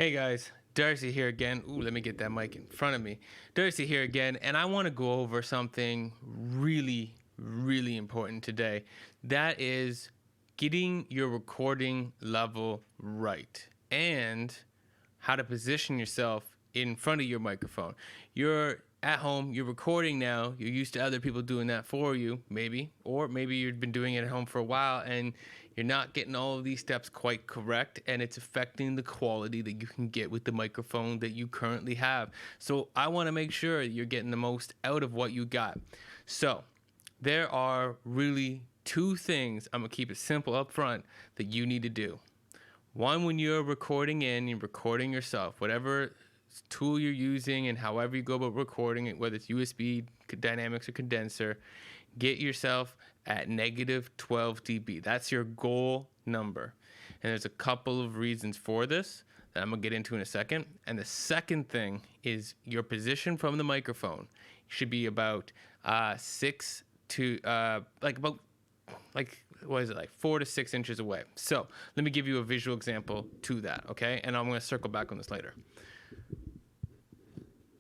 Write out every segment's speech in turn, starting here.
Hey guys, Darcy here again. Ooh, let me get that mic in front of me. Darcy here again, and I want to go over something really important today. That is getting your recording level right and how to position yourself in front of your microphone. You're at home, you're recording now, you're used to other people doing that for you, maybe, or maybe you've been doing it at home for a while and you're not getting all of these steps quite correct, and it's affecting the quality that you can get with the microphone that you currently have. So I want to make sure you're getting the most out of what you got. So there are really two things, I'm going to keep it simple up front, that you need to do. One, when you're recording you're recording yourself, whatever tool you're using and however you go about recording it, whether it's USB, dynamics, or condenser, get yourself at -12 dB. That's your goal number. And there's a couple of reasons for this that I'm going to get into in a second. And the second thing is your position from the microphone should be about 6 to what is it, like 4 to 6 inches away. So let me give you a visual example to that, okay? And I'm going to circle back on this later.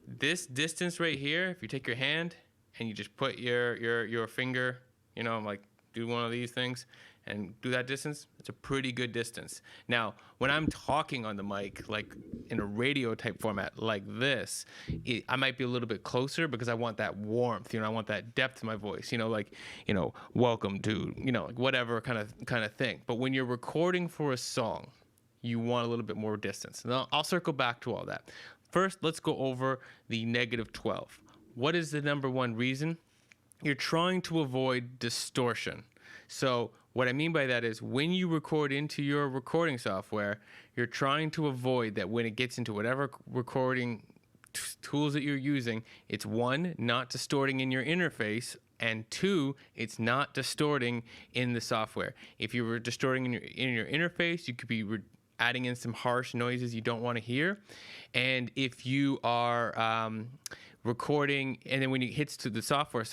This distance right here, if you take your hand and you just put your finger, like do one of these things and do that distance, it's a pretty good distance. Now, when I'm talking on the mic, like in a radio type format like this, I might be a little bit closer because I want that warmth, I want that depth in my voice, welcome to, like whatever kind of thing. But when you're recording for a song, you want a little bit more distance. Now, I'll circle back to all that. First, let's go over the -12. What is the number one reason? You're trying to avoid distortion. So what I mean by that is when you record into your recording software, you're trying to avoid that when it gets into whatever recording tools that you're using, it's one, not distorting in your interface, and two, it's not distorting in the software. If you were distorting in your interface, you could be adding in some harsh noises you don't want to hear. And if you are recording, and then when it hits to the software,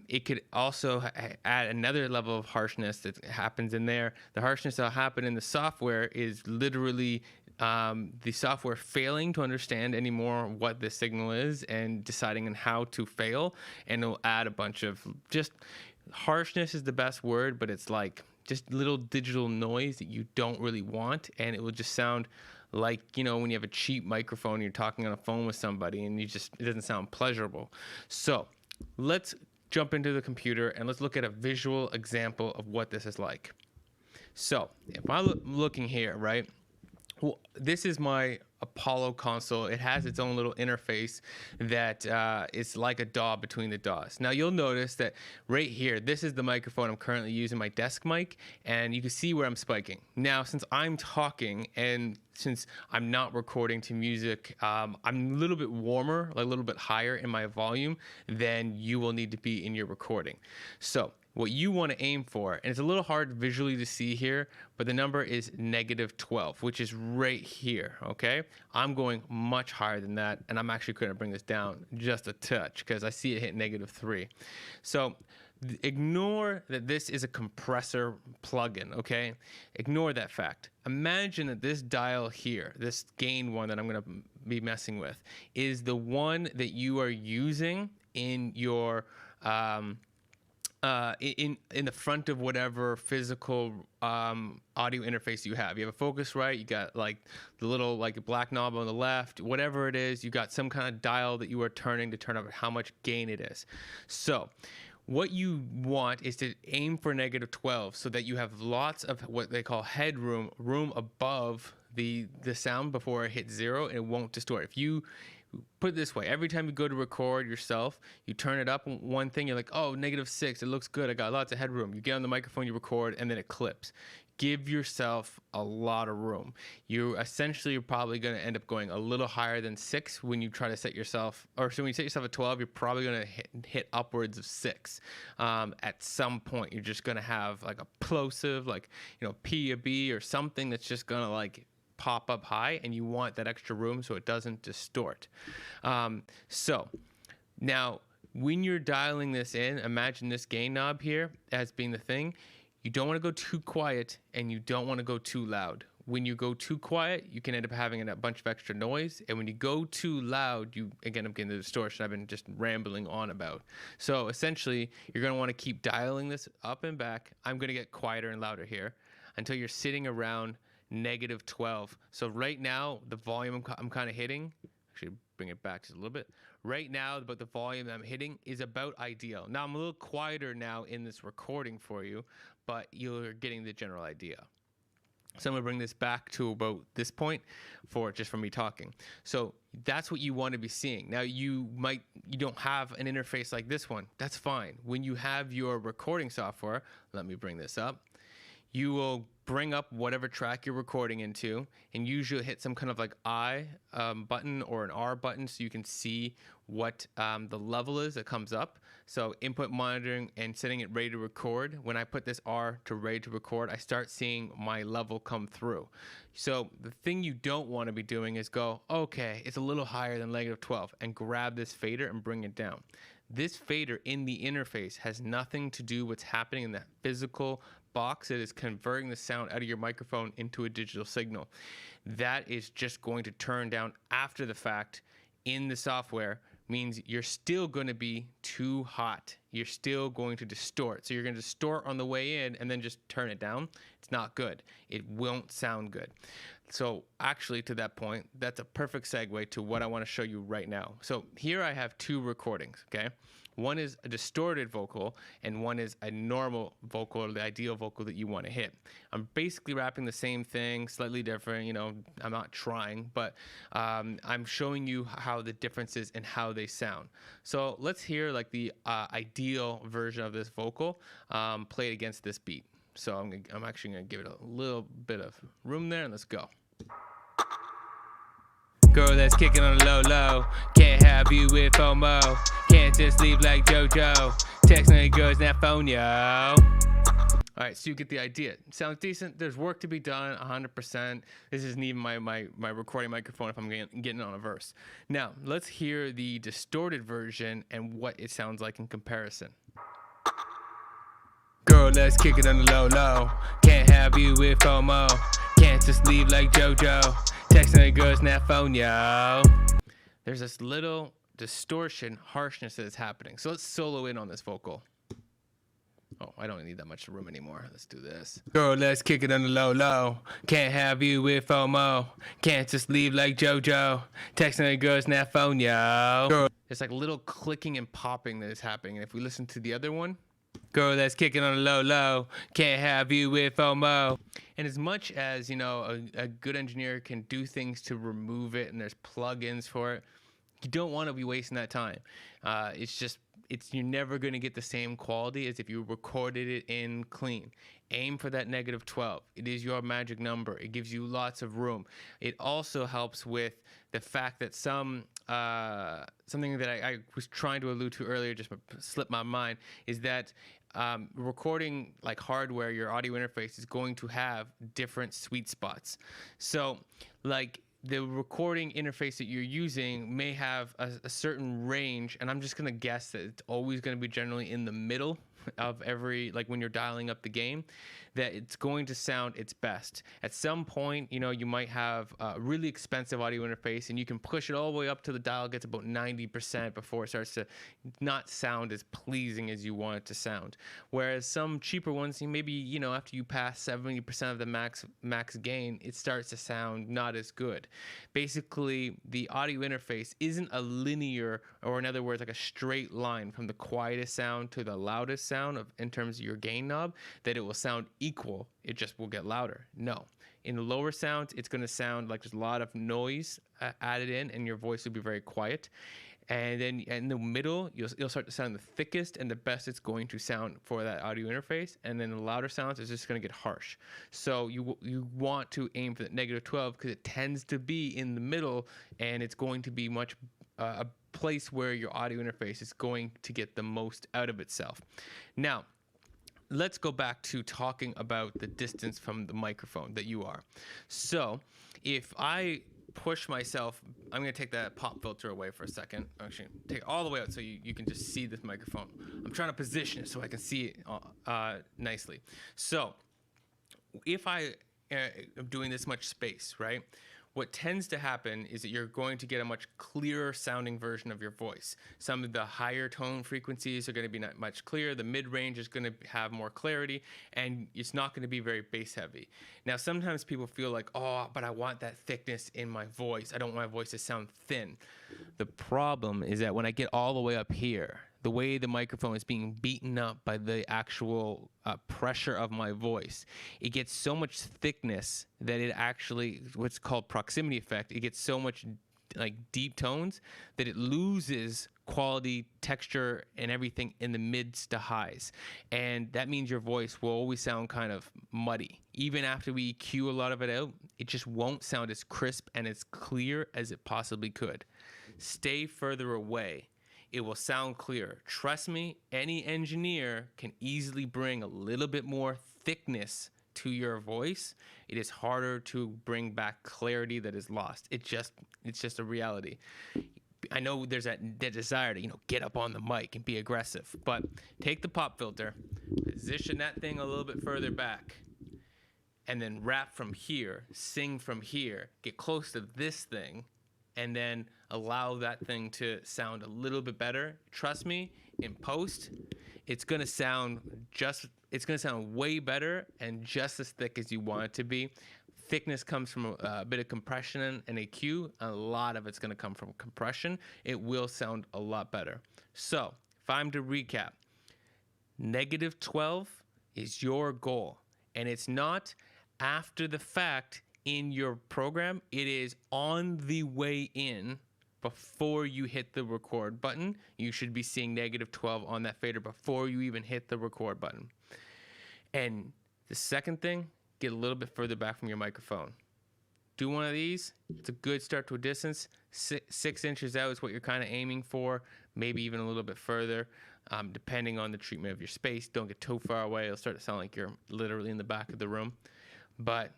it could also add another level of harshness that happens in there. The harshness that'll happen in the software is literally the software failing to understand anymore what the signal is and deciding on how to fail, and it'll add a bunch of just harshness is the best word, but it's like just little digital noise that you don't really want, and it will just sound like, when you have a cheap microphone and you're talking on a phone with somebody and it doesn't sound pleasurable. So let's jump into the computer and let's look at a visual example of what this is like. So if I'm looking here, right, well, this is my Apollo console. It has its own little interface that is like a DAW between the DAWs. Now you'll notice that right here, this is the microphone I'm currently using, my desk mic, and you can see where I'm spiking. Now, since I'm talking and since I'm not recording to music, I'm a little bit warmer, like a little bit higher in my volume than you will need to be in your recording. So what you want to aim for, and it's a little hard visually to see here, but the number is -12, which is right here, okay? I'm going much higher than that, and I'm actually going to bring this down just a touch because I see it hit -3. So ignore that this is a compressor plugin, okay? Ignore that fact. Imagine that this dial here, this gain one that I'm going to be messing with, is the one that you are using in your in the front of whatever physical audio interface you have. You have a Focusrite, you got like the little like black knob on the left, whatever it is, you got some kind of dial that you are turning to turn up how much gain it is. So what you want is to aim for -12 so that you have lots of what they call headroom, room above the sound before it hits zero, and it won't distort. If you put it this way, every time you go to record yourself, you turn it up one thing, you're like, oh, -6, it looks good, I got lots of headroom. You get on the microphone, you record, and then it clips. Give yourself a lot of room. You're probably going to end up going a little higher than 6 when you try to set yourself, so when you set yourself at 12, you're probably going to hit upwards of 6. At some point, you're just going to have like a plosive, like, P or B or something that's just going to like pop up high, and you want that extra room so it doesn't distort. So now when you're dialing this in, imagine this gain knob here as being the thing. You don't want to go too quiet and you don't want to go too loud. when you go too quiet, you can end up having a bunch of extra noise. And when you go too loud, you again, I'm getting the distortion I've been just rambling on about. So essentially, you're going to want to keep dialing this up and back. I'm going to get quieter and louder here until you're sitting around -12. So right now, the volume I'm kind of hitting, actually bring it back just a little bit. Right now, but the volume I'm hitting is about ideal. Now I'm a little quieter now in this recording for you, but you're getting the general idea. So I'm gonna bring this back to about this point for just from me talking. So that's what you want to be seeing. Now you don't have an interface like this one. That's fine. When you have your recording software, let me bring this up. You will bring up whatever track you're recording into, and usually hit some kind of like I button or an R button so you can see what the level is that comes up. So input monitoring and setting it ready to record. When I put this R to ready to record, I start seeing my level come through. So the thing you don't want to be doing is go, okay, it's a little higher than -12, and grab this fader and bring it down. This fader in the interface has nothing to do with what's happening in that physical box that is converting the sound out of your microphone into a digital signal. That is just going to turn down after the fact in the software, means you're still going to be too hot. You're still going to distort. So you're going to distort on the way in and then just turn it down. It's not good. It won't sound good. So actually, to that point, that's a perfect segue to what I want to show you right now. So here I have two recordings, okay? One is a distorted vocal, and one is a normal vocal, or the ideal vocal that you want to hit. I'm basically rapping the same thing, slightly different. You know, I'm not trying, but I'm showing you how the difference is and how they sound. So let's hear like the ideal version of this vocal played against this beat. So I'm actually gonna give it a little bit of room there, and let's go. Girl that's kicking on the low, can't have you with FOMO. Can't just leave like JoJo. Texting girls, not phone, yo. All right, so you get the idea. Sounds decent. There's work to be done, 100%. This isn't even my recording microphone if I'm getting on a verse. Now, let's hear the distorted version and what it sounds like in comparison. Girl, let's kick it on the low. Can't have you with FOMO. Can't just leave like JoJo. Texting the girls, not phone, yo. There's this little distortion, harshness that is happening. So let's solo in on this vocal. Oh, I don't need that much room anymore. Let's do this. Girl, let's kick it on the low. Can't have you with FOMO. Can't just leave like JoJo. Texting the girls, not phone, yo. Girl. There's like a little clicking and popping that is happening. And if we listen to the other one, girl that's kicking on the low, can't have you with FOMO. And as much as, you know, a good engineer can do things to remove it and there's plugins for it, you don't want to be wasting that time. You're never going to get the same quality as if you recorded it in clean. Aim for that -12. It is your magic number. It gives you lots of room. It also helps with the fact that something that I was trying to allude to earlier, just slipped my mind, is that recording like hardware, your audio interface is going to have different sweet spots. So like the recording interface that you're using may have a certain range, and I'm just going to guess that it's always going to be generally in the middle of every, like when you're dialing up the game, that it's going to sound its best. At some point, you know, you might have a really expensive audio interface and you can push it all the way up to the dial gets about 90% before it starts to not sound as pleasing as you want it to sound. Whereas some cheaper ones, maybe, you know, after you pass 70% of the max gain, it starts to sound not as good. Basically, the audio interface isn't a linear, or in other words, like a straight line from the quietest sound to the loudest sound in terms of your gain knob, that it will sound equal. It just will get louder. No. In the lower sounds, it's going to sound like there's a lot of noise added in, and your voice will be very quiet. And then in the middle, you'll start to sound the thickest and the best it's going to sound for that audio interface. And then the louder sounds is just going to get harsh. So you want to aim for that -12 because it tends to be in the middle, and it's going to be much a place where your audio interface is going to get the most out of itself. Now, let's go back to talking about the distance from the microphone that you are. So if I push myself, I'm going to take that pop filter away for a second. Actually, take it all the way out so you can just see this microphone. I'm trying to position it so I can see it nicely. So if I doing this much space, right? What tends to happen is that you're going to get a much clearer sounding version of your voice. Some of the higher tone frequencies are going to be not much clearer. The mid-range is going to have more clarity, and it's not going to be very bass heavy. Now, sometimes people feel like, oh, but I want that thickness in my voice. I don't want my voice to sound thin. The problem is that when I get all the way up here, the way the microphone is being beaten up by the actual pressure of my voice, it gets so much thickness that it actually, what's called proximity effect, it gets so much like deep tones that it loses quality, texture, and everything in the mids to highs. And that means your voice will always sound kind of muddy. Even after we EQ a lot of it out, it just won't sound as crisp and as clear as it possibly could. Stay further away. It will sound clearer. Trust me, any engineer can easily bring a little bit more thickness to your voice. It is harder to bring back clarity that is lost. It's just a reality. I know there's that desire to, get up on the mic and be aggressive, but take the pop filter, position that thing a little bit further back, and then rap from here, sing from here, get close to this thing, and then allow that thing to sound a little bit better. Trust me, in post, it's gonna sound way better and just as thick as you want it to be. Thickness comes from a bit of compression and EQ. A lot of it's gonna come from compression. It will sound a lot better. So, if I'm to recap, -12 is your goal, and it's not after the fact in your program. It is on the way in. Before you hit the record button, you should be seeing -12 on that fader before you even hit the record button. And the second thing, get a little bit further back from your microphone. Do one of these. It's a good start to a distance. 6 inches out is what you're kind of aiming for, maybe even a little bit further, depending on the treatment of your space. Don't get too far away. It'll start to sound like you're literally in the back of the room. But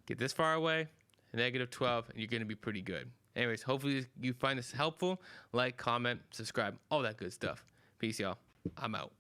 get this far away, -12, and you're going to be pretty good. Anyways, hopefully you find this helpful. Like, comment, subscribe, all that good stuff. Peace, y'all. I'm out.